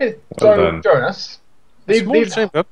Well So, done. Jonas, Small chamber.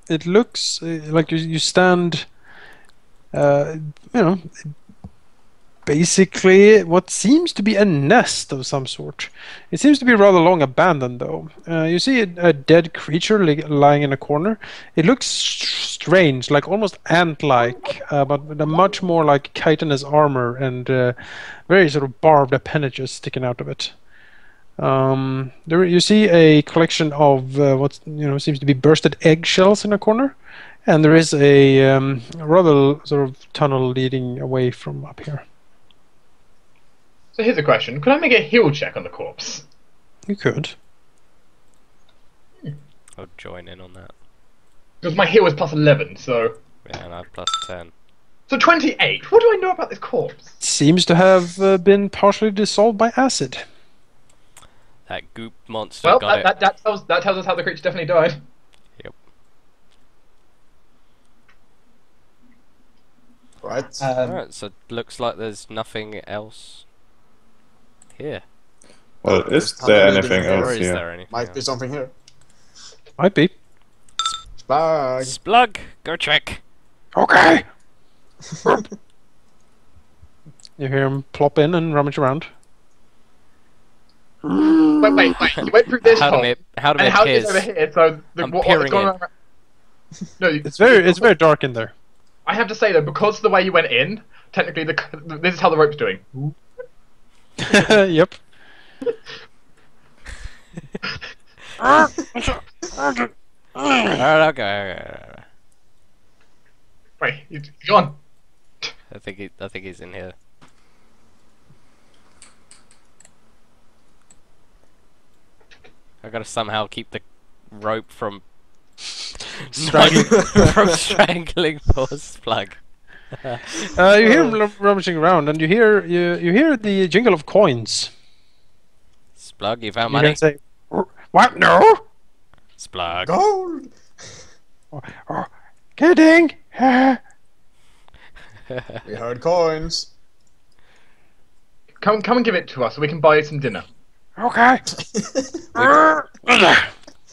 It looks like you stand, you know, basically what seems to be a nest of some sort. It seems to be rather long abandoned, though. You see a dead creature lying in a corner. It looks strange, like almost ant-like, but with a much more like chitinous armor and very sort of barbed appendages sticking out of it. There you see a collection of what seems to be bursted eggshells in a corner, and there is a rather sort of tunnel leading away from up here. So here's a question. Could I make a heal check on the corpse? You could. I'll join in on that. Because my heal is plus 11, so... Yeah, and I have plus 10. So 28. What do I know about this corpse? Seems to have been partially dissolved by acid. That goop monster Well, got it. that tells us how the creature definitely died. Yep. Right. Alright, so looks like there's nothing else here. Well, is there anything Or else is here? there anything Might be else? something here. Might be. Spag. Splug! Go check! Okay. You hear him plop in and rummage around. Wait. You went through this hole. Halldamir And how appears. is over here? So I'm what's peering going in. on? No, It's very dark in there. I have to say though, because of the way you went in, technically this is how the rope's doing. Yep. Alright, okay. Wait, he's gone. I think he's in here. I gotta somehow keep the rope from Strangling. from strangling poor Splug. You hear him rummaging around, and you hear the jingle of coins. Splug, you found You money? can say, "What? No? Splug. Gold! Oh, kidding." We heard coins. Come and give it to us so we can buy you some dinner. Okay.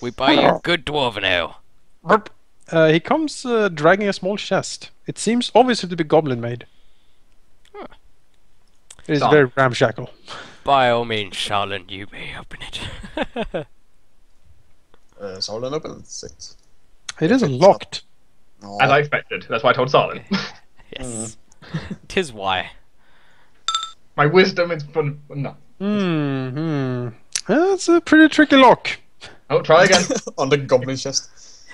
We buy you good dwarven ale. He comes dragging a small chest. It seems obviously to be goblin made. Huh. It is Son. very ramshackle. By all means, Charlotte, you may open it. Solen opens it. It is unlocked. Oh, As I expected. That's why I told Silent. Yes. Tis why. My wisdom is fun. No. That's a pretty tricky lock. Oh, try again. on the goblin chest.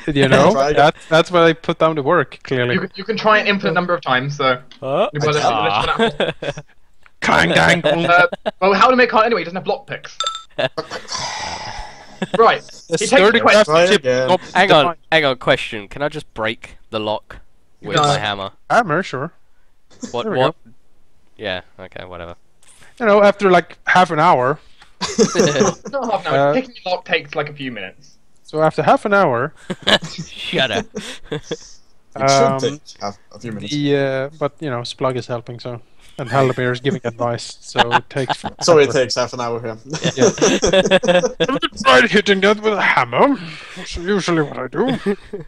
You know, Try again. that's where they put down the work, clearly. You can try an infinite number of times, so... You've got to- Clang, dang, dong. well, Halldamir can't anyway, he doesn't have block picks. Right, The he takes sturdy the question. craftsmanship again. not defined. hang on, question. Can I just break the lock with No. my hammer? Hammer, sure. What, There we what? Yeah, okay, whatever. You know, after like half an hour. Not half an hour, Uh, picking the lock takes like a few minutes. So after half an hour, Shut up. It should Um, take a few minutes. but you know, Splug is helping, so and Halldamir is giving advice, so it takes. So it takes half an hour here. I've tried hitting that with a hammer. That's usually what I do.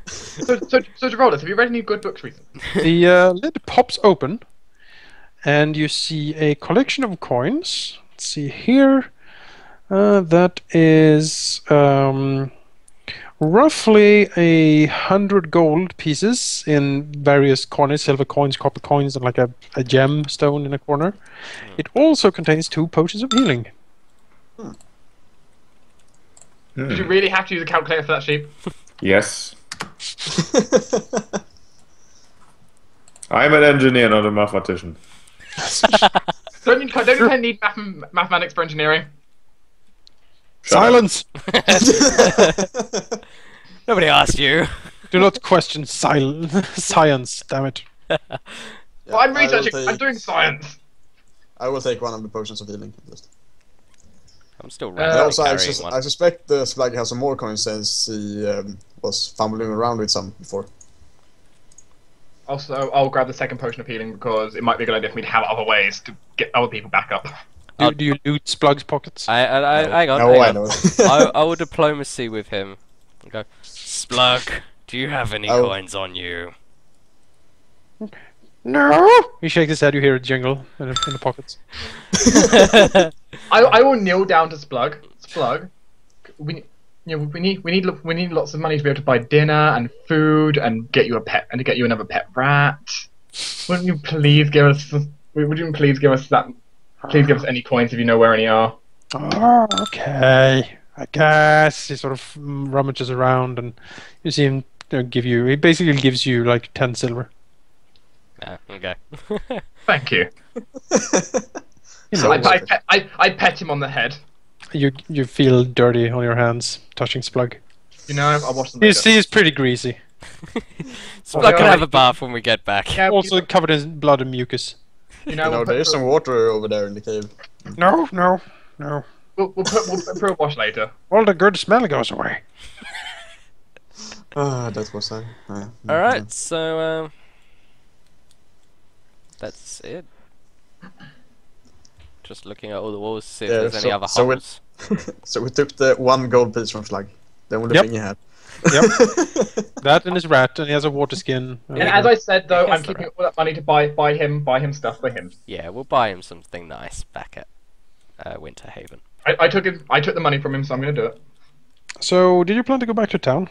So Geraldus, have you read any good books recently? The lid pops open, and you see a collection of coins. Let's see here. That is roughly 100 gold pieces in various corners, silver coins, copper coins, and like a gem stone in a corner. It also contains 2 potions of healing. Did you really have to use a calculator for that sheep? Yes. I'm an engineer, not a mathematician. Don't you need mathematics for engineering? Shut up. Silence! Nobody asked you. Do not question science, damn it. Yeah, Well, I'm I will researching. I'm doing science. I will take one of the potions of healing. At least. I'm still And randomly also, carrying one. I suspect the Splaggy has some more coins since he was fumbling around with some before. Also, I'll grab the second potion of healing because it might be a good idea for me to have other ways to get other people back up. Do you loot Splug's pockets? Hang on. No, hang I on. know. I will diplomacy with him. And go, Splug, do you have any Oh. coins on you? No. He shakes his head. You hear a jingle in the pockets. I will kneel down to Splug. Splug, we need lots of money to be able to buy dinner and food and get you a pet and to get you another pet rat. Wouldn't you please give us? Would you please give us that? Please give us any coins if you know where any are. Oh, okay. I guess he sort of rummages around, and you see him give you. He basically gives you like 10 silver. Okay. Thank you. You So know, I pet him on the head. you feel dirty on your hands touching Splug. You know, I'll wash them You later. see, he's pretty greasy. Splug can no, have a bath when we get back. Yeah, Also covered in blood and mucus. you You know, know, there's some water over there in the cave. No. we'll put a wash later. All the good smell goes away. Ah, that was that. Alright, so that's it. Just looking at all the walls to see if Yeah, there's any other so holes. So we took the 1 gold piece from Slug. The only Yep. thing he had. Yep. That and his rat, and he has a water skin. And as I said, though, Yes, I'm keeping alright. all that money to buy him stuff for him. Yeah, we'll buy him something nice back at Winter Haven. I took the money from him, so I'm gonna do it. So, did you plan to go back to town?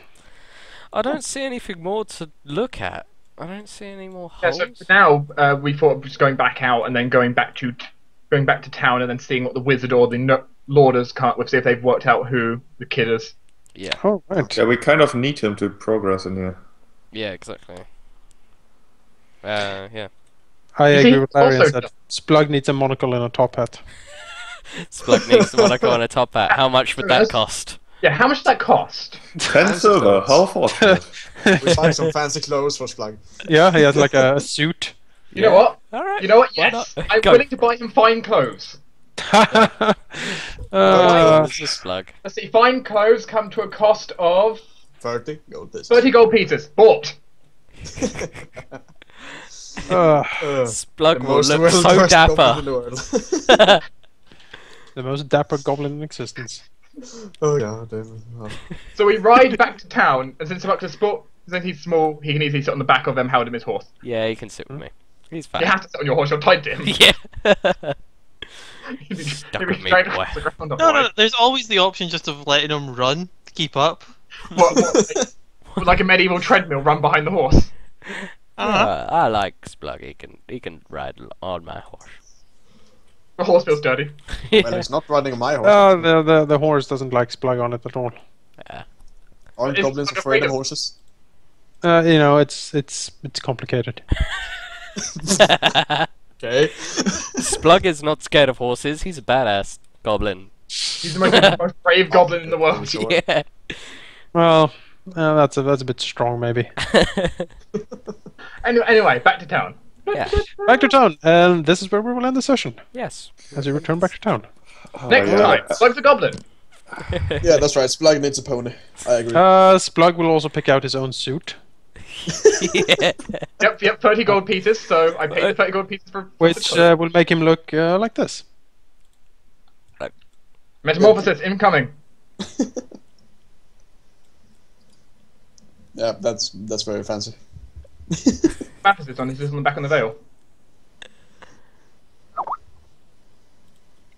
I don't see anything more to look at. I don't see any more Yeah, holes. so for now we thought of just going back out and then going back to town and then seeing what the wizard or the lorders come up with, see if they've worked out who the kid is. Yeah, Oh, right. Yeah, we kind of need him to progress in here. yeah, exactly. Yeah. I You see, agree with Larry also- that Splug needs a monocle and a top hat. Splug needs the monocle and a top hat. How much would that Yes. cost? Yeah, how much does that cost? 10 silver, how fortunate. We find some fancy clothes for Slug. Yeah, he has like a suit. You know what? Alright. You know what? Why Yes, not? I'm Go. willing to buy him fine clothes. uh, This is Splug. Let's see, fine clothes come to a cost of 30 gold pieces. 30 gold pieces. Bought. Splug The will most look so well-dressed dapper. goblin in the world. the most dapper goblin in existence. Oh god damn it. Oh. So we ride back to town, and since he's small, he can easily sit on the back of Halddamir's horse. Yeah, he can sit with me. He's fine. You have to sit on your horse, you're tied to him. Yeah. You'd be Stuck with me, dragged boy. across the ground No, otherwise. there's always the option just of letting him run to keep up. Like a medieval treadmill run behind the horse. I like Splug. He can ride on my horse. The horse feels dirty. Well, he's not riding my horse. The horse doesn't like Splug on it at all. Aren't Is goblins Slug afraid afraid of of- horses? You know, it's complicated. Okay. Splug is not scared of horses. He's a badass goblin. He's the most brave goblin in the world. Sure. Yeah. Well, that's a bit strong, maybe. Anyway, back to town. Yeah. Back to town, and this is where we will end the session Yes. as we return back to town. Next yeah. time, Slug's a goblin. Yeah, that's right. Splug needs a pony. I agree. Splug will also pick out his own suit, Yeah. Yep, 30 gold pieces, so I paid the 30 gold pieces for which the will make him look like this. Metamorphosis incoming. Yeah, that's very fancy. Metamorphosis on the back on the veil.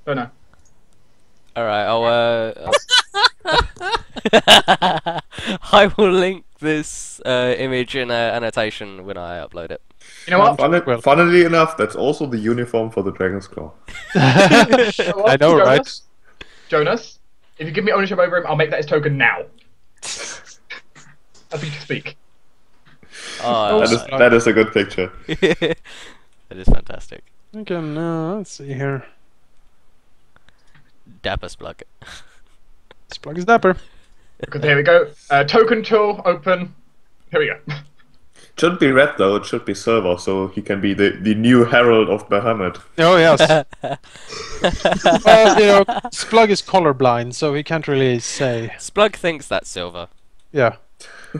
Oh no. Alright, I will link this image in an annotation when I upload it. You know what? Well. Funnily enough, that's also the uniform for the Dragon's Claw. You know what? I know, right? Jonas, if you give me ownership over him, I'll make that his token now. As we speak. Oh, That is a good picture. that is fantastic. We can, let's see here. Dapper Splug. Splug is dapper. Because here we go. Token tool, open. Here we go. Shouldn't be red though, it should be silver, so he can be the new Herald of Bahamut. Oh, yes. Well, you know, Splug is colorblind, so he can't really say. Splug thinks that's silver. Yeah.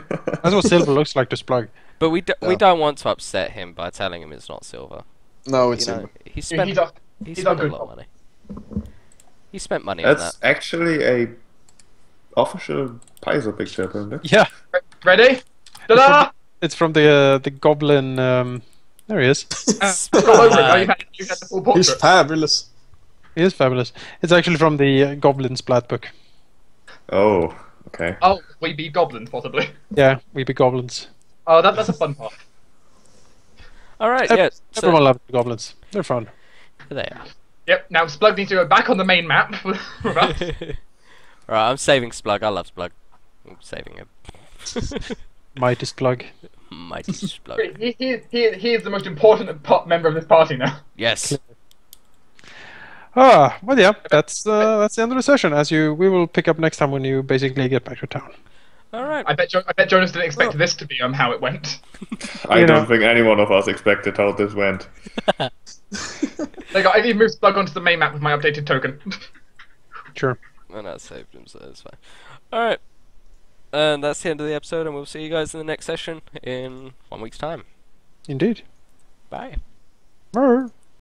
That's what silver looks like to Splug. But we Yeah. don't want to upset him by telling him it's not silver. No, it's You know, silver. he spent He's our he he's spent our a good lot of cop. money. He spent money on that. That's actually a official Paizo picture, apparently. Yeah, Ready? Ta-da! it's from the goblin. There he is. All over it. Oh, you had the full He's portrait. fabulous. He is fabulous. It's actually from the Goblin Splat book. Oh, okay. Oh, we be goblins, possibly. Yeah, we be goblins. Oh, that's a fun part. Alright, yeah. So, Everyone loves the goblins. They're fun. there. Yep, now Splug needs to go back on the main map with us. Right, I'm saving Splug. I love Splug. I'm saving him. Mightiest plug. Mighty Splug. He is the most important member of this party now. Yes. Well, yeah, that's the end of the session. We will pick up next time when you basically get back to town. Alright. I bet Jonas didn't expect this to be how it went. I You know. don't think any one of us expected how this went. Like, I've even moved Splug onto the main map with my updated token. Sure. And I saved him, so that's fine. Alright. And that's the end of the episode, and we'll see you guys in the next session in 1 week's time. Indeed. Bye. Brr.